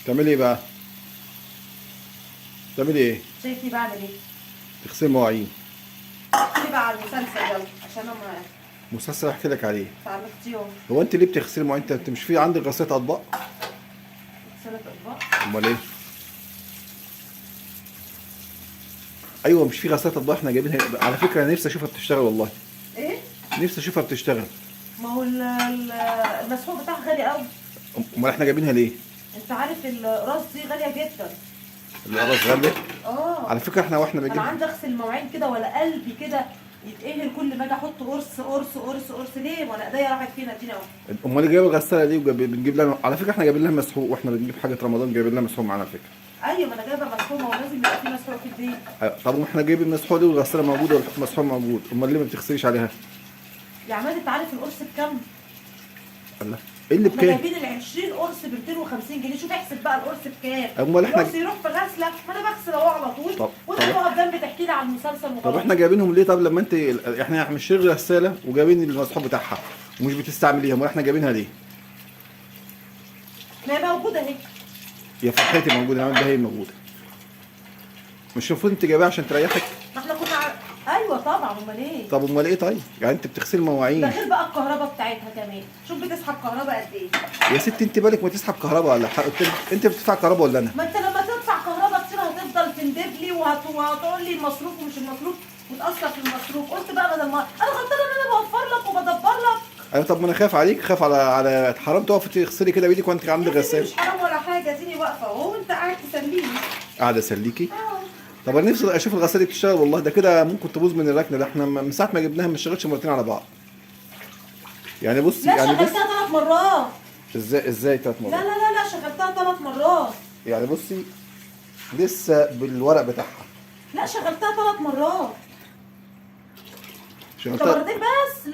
تعملي ايه بقى؟ تعملي ايه؟ شايفني بعمل ايه؟ تغسلي مواعين. احكي بقى على المسلسل يلا عشان انا مسلسل احكي لك عليه. اتعرفت يوم هو انت ليه بتغسلي مواعين؟ انت مش في عندك غسالة اطباق؟ غسالة اطباق. امال ايه؟ ايوه مش في غسالة اطباق احنا جايبينها. على فكرة انا نفسي اشوفها بتشتغل والله. ايه؟ نفسي اشوفها بتشتغل. ما هو المسحوق بتاعها غالي قوي. امال احنا جايبينها ليه؟ انت عارف الراس دي غالية جدا. القرص غالية؟ على اه فكرة احنا واحنا انا بنجيب. عندي اغسل مواعين كده ولا قلبي كده يتقهر كل ما اجي احط قرص قرص قرص قرص ليه؟ وانا ايديا راحت فين ادينا اهو. امال اللي جايب الغسالة دي بنجيب لها. على فكرة احنا جايبين لها مسحوق، واحنا بنجيب حاجة رمضان جايبين لها مسحوق معانا على فكرة. ايوه ما انا جايبه مسحوق، ولازم يبقى في مسحوق في البيت. طب احنا جايبين المسحوق دي والغسالة موجودة والمسحوق موجود، امال ليه ما بتغسليش عليها؟ يا عماد انت عارف القرص بكام؟ الله ايه اللي احنا بكام؟ جايبين ال 20 قرص ب 250 جنيه، شوف احسب بقى القرص بكام. امال احنا القرص يروح في غسله، ما انا بغسل اهو على طول. طب وانت تقعد جنبي تحكي لي عن المسلسل طب وخلاص. احنا جايبينهم ليه؟ طب لما انت احنا مش شغل غسالة وجايبين المسحوق بتاعها ومش بتستعمليها، امال احنا جايبينها ليه؟ ما هي موجوده اهي. يا فرحتي موجودة، انا ده هي موجودة. مش المفروض انت جايباها عشان تريحك؟ ما احنا كنا ايوه طبعا امال ايه؟ طب امال ايه طيب؟ يعني انت بتغسلي ده مواعين. غير بقى الكهرباء بتاعتها كمان، شوف بتسحب كهرباء قد ايه. يا ست انت بالك ما تسحب كهرباء ولا انت بتدفع كهرباء ولا انا؟ ما انت لما تدفع كهرباء كتير هتفضل تندب لي وهتقول لي المصروف ومش المصروف وتأثر في المصروف. قلت بقى بدل ما انا غلطانه ان انا بوفر لك وبدبر لك. ايوه طب ما انا خايف عليك، خايف على حرام تقفي تغسلي كده بايدك وانت عندك يا سيدي غسالة. مش حرام ولا حاجه، اديني واقفه اهو وانت قاعد تسليني. قاعدة اسليكي؟ اه طب انا نفسي اشوف الغسالة دي بتشتغل والله، ده كده ممكن تبوظ من الركنة. ده احنا من ساعة ما جبناها ما اشتغلتش مرتين على بعض. يعني بصي لا يعني بص. شغلتها 3 مرات. ازاي 3 لا مرات؟ لا لا لا شغلتها 3 مرات. يعني بصي لسه بالورق بتاعها. لا شغلتها 3 مرات. انت شغلتها مرتين بس؟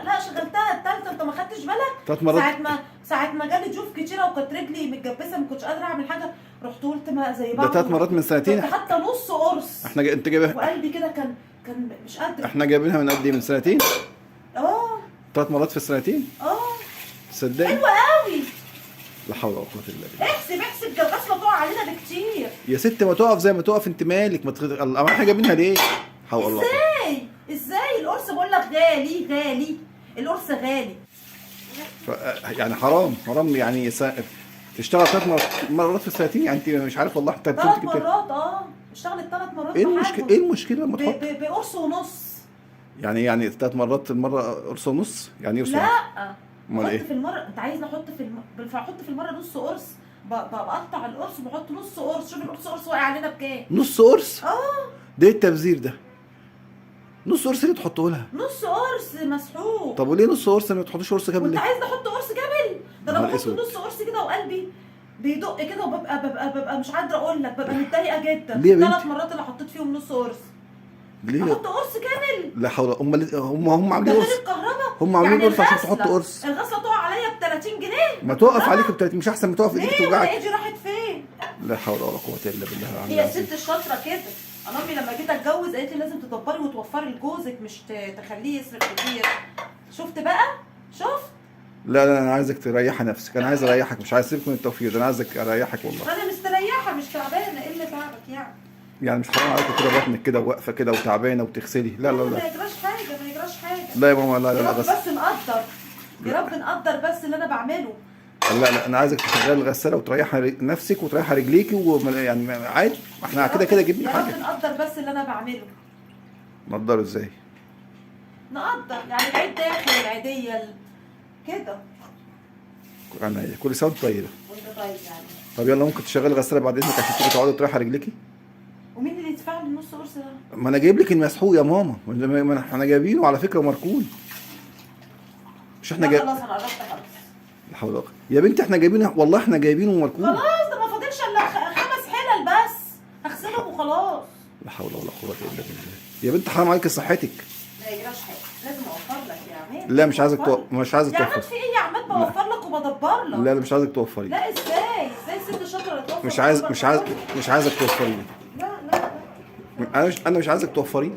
لا شغلتها التالتة، انت ما خدتش بالك؟ 3 مرات. ساعة ما جالي ضيوف كتيرة وكانت رجلي متجبسة ما كنتش قادرة اعمل حاجة، رحت قلت ما زي بعض. ده 3 مرات من سنتين. كنت حتى نص قرص. انت جايبها. وقلبي كده كان مش قادرة. احنا جايبينها من قد ايه؟ من سنتين؟ اه 3 مرات في السنتين؟ اه تصدقي؟ حلوة قوي. لا حول ولا قوة الا بالله. احسب ده الغسلة تقع علينا بكتير. يا ست ما تقف زي ما تقف، انت مالك؟ ما الله احنا جايبينها ليه؟ حول الله. ازاي القرص بقول لك غالي القرص غالي. يعني حرام يعني تشتغل 3 مرات في السنتين؟ يعني انت مش عارف والله. انت 3 مرات اشتغلت 3 مرات. ايه المشكله؟ ايه المشكله لما تحط بقرص ونص. يعني 3 مرات المره قرص ونص؟ يعني ايه قرص ونص؟ لا امال ايه؟ في المره انت عايزني احط احط في المره نص قرص. بقطع القرص وبحط نص قرص. شوف القرص واقع علينا بكام. نص قرص؟ اه ده ايه التبذير ده؟ نص قرص ليه تحطه لها؟ نص قرص مسحوق. طب وليه نص قرص؟ ما تحطوش قرص كامل وانت ليه؟ عايزني احط قرص كامل؟ ده انا نهار بحط اسود. نص قرص كده وقلبي بيدق كده وببقى مش قادره اقول لك، ببقى متضايقه جدا. ليه يا بنتي؟ 3 مرات اللي حطيت فيهم نص قرص. ليه؟ احط قرص كامل. لا حول. هم ده عاملين غير قرص. الكهرباء. هم عاملين يعني قرص عشان تحط قرص. الغسله تقع عليا ب 30 جنيه. ما توقف عليك ب 30، مش احسن ما تقف ايديك ليه؟ توجعك؟ ايدي راحت فين؟ لا حول ولا قوة الا بالله العلي هي العظيم. الست الشاطره كده. انا امي لما جيت اتجوز قالت لي لازم تدبري وتوفري لجوزك، مش تخليه يصرف كتير. شفت بقى؟ شفت؟ لا انا عايزك تريحي نفسك، انا عايز اريحك، مش عايز اسيبك من التوفير ده، انا عايزك اريحك والله. انا مستريحه مش تعبانه. ايه اللي تعبك يعني؟ يعني مش حرام عليك كده بطنك كده واقفه كده وتعبانه وتغسلي؟ لا ما يجراش حاجه. لا يا ماما، لا يا رب بس. بس نقدر. يا رب نقدر بس اللي انا بعمله. لا انا عايزك تشغلي الغساله وتريحي نفسك وتريحي رجليكي يعني عادي، احنا كده جبنا يا رب حاجه. نقدر بس اللي انا بعمله. نقدر ازاي؟ نقدر يعني العيد داخل العيديه كده. انا كل سنه وانت طيبه. وانت طيب يعني. طب يلا ممكن تشغلي الغساله بعد اذنك عشان تيجي تقعدي تريحي رجليكي؟ ومين اللي يدفع لي النص قرص ده؟ ما انا جايب لك المسحوق يا ماما، ما احنا جايبينه على فكره ومركون. مش احنا لا جايب. خلاص انا قربت خلاص. لا حول ولا قوه يا بنتي، احنا جايبينه والله، احنا جايبينه ومركون. خلاص ده ما فاضلش الا 5 حلل بس هغسلهم وخلاص. لا حول ولا قوه الا بالله. يا بنت حرام عليك صحتك. ما يجراش حاجه، لازم اوفر لك يا عماد. لا مش عايزك مش عايزك يا عماد توفري. في ايه يا عماد؟ بوفر لك وبدبر لك. لا مش عايزك توفري. لا ازاي الست شاطره اللي توفر؟ مش عايزك توفري لي. لا انا مش عايزك توفري لي.